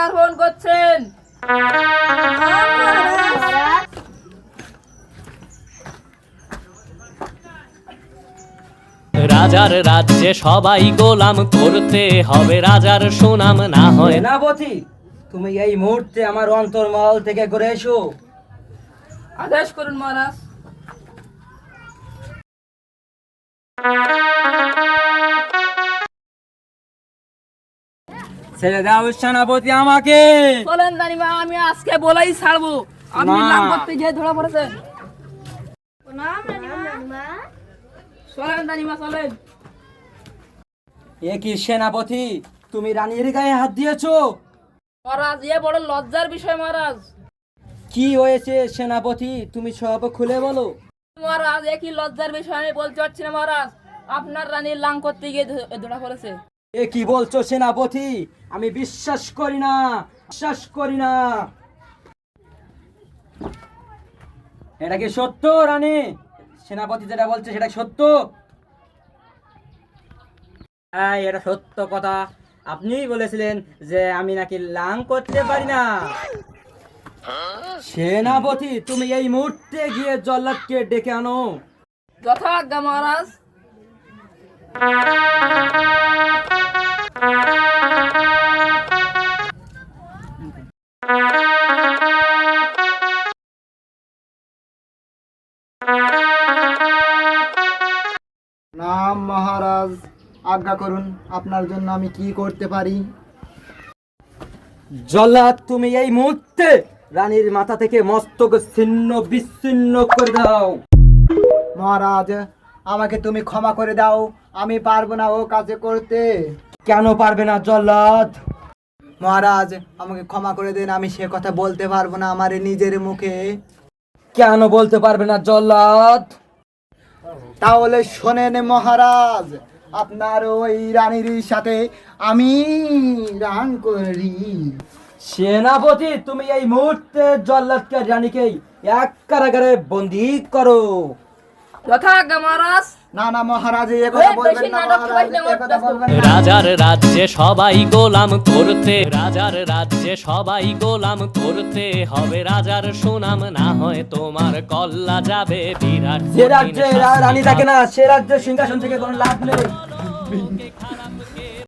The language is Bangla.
কার ফোন করছেন? রাজার রাজ্যে সবাই গোলাম, করতে হবে রাজার সুনাম, না হয় না। সেনাপতি, তুমি এই মুহূর্তে আমার অন্তর্মহল থেকে করে এসো। আদেশ করুন মহারাজ। ছেড়ে দাও সেনাপতি আমাকে। চলেন রানীমা, আমি আজকে বলেই ছাড়বো। আপনি না। লাভ করতে গিয়ে ধরা পড়েছেন। চলেন রানীমা, চলেন। এ কি সেনাপতি, তুমি রানীর গায়ে হাত দিয়েছো? মহারাজ, এ বড় লজ্জার বিষয় মহারাজ। কি হয়েছে সেনাপতি, তুমি সব খুলে বলো। মহারাজ, এ কি লজ্জার বিষয় আমি বলতে পারছি না মহারাজ। আপনার রানীর লাং করতে গিয়ে ধরা পড়েছে। এ কি বলছো সেনাপতি? আমি বিশ্বাস করি না, বিশ্বাস করি না। এটা কি সত্য রানী? সেনাপতি যেটা বলছে সেটা সত্য? হ্যাঁ, এটা সত্য কথা। আপনিই বলেছিলেন যে আমি নাকি লাং করতে পারি না। সেনাপতি, তুমি এই মুহূর্তে গিয়ে জল্লাদকে ডেকে আনো। যথাজ্ঞা মহারাজ। নাম মহারাজ, আজ্ঞা করুন, আপনার জন্য আমি কি করতে পারি? জল্লাদ, তুমি এই মুহূর্তে রানীর মাথা থেকে মস্তক ছিন্ন বিচ্ছিন্ন করে দাও। মহারাজ, আমাকে তুমি ক্ষমা করে দাও, আমি পারবো না ও কাজে করতে। কেন পারবে না জল্লাদ? মহারাজ, আমাকে ক্ষমা করে দেন, আমি সে কথা বলতে পারবো না আমার নিজের মুখে। কেন বলতে পারবে না জল্লাদ? তাহলে শোনেন মহারাজ, আপনার ওই রানীর সাথে আমি রান করি। সেনাপতি, তুমি এই মুহূর্তে জল্লাদকে রানীকে এক কারাগারে বন্দী করো। যথাজ্ঞা মহারাজ। না না মহারাজ, এ কথা এই বলবেন বেশি না নাটক মহারাজ, করলে এ কথা বলবেন না। রাজার রাজ্যে সবাই গোলাম, করতে রাজার রাজ্যে সবাই গোলাম, করতে হবে রাজার সুনাম, না হয় তোমার কল্লা যাবে বিরাট যে কঠিন রাজ্যে শাস্তি রানী থাকে না, সে রাজ্যের সিংহাসন থেকে কোনো লাভ নেই।